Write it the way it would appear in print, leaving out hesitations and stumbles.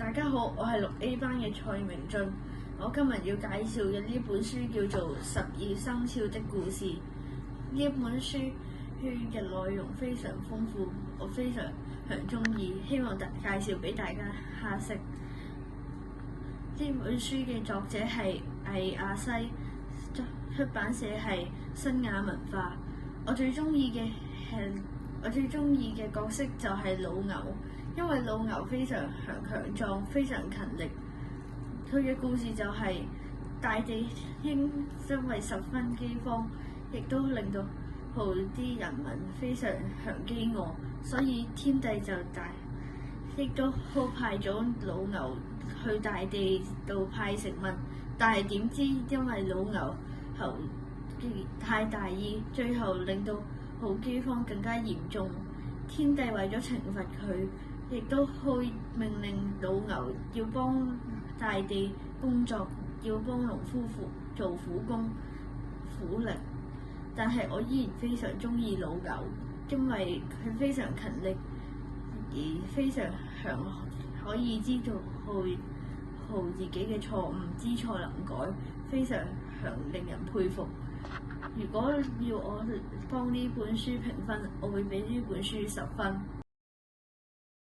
大家好，我係6A 班嘅蔡明俊。我今日要介紹嘅呢本書叫做《12生肖的故事》。呢一本書嘅內容非常豐富，我非常中意，希望介紹俾大家識。呢本書嘅作者係魏亞西，出版社係新亞文化。我最中意嘅角色就係老牛，因為老牛非常強壯，非常勤力。佢嘅故事就係大地因為十分饑荒，亦都令到啲人民非常飢餓，所以天帝就亦都派咗老牛去大地度派食物，但係點知因為老牛太大意，最後令到饑荒更加嚴重。天帝為咗懲罰佢，亦都命令老牛要幫大地工作，要幫農夫做苦工苦力。但係我依然非常中意老牛，因為佢非常勤力，而非常可以知道自己嘅錯誤，知錯能改，非常令人佩服。如果要我幫呢本書評分，我會俾呢本書10分。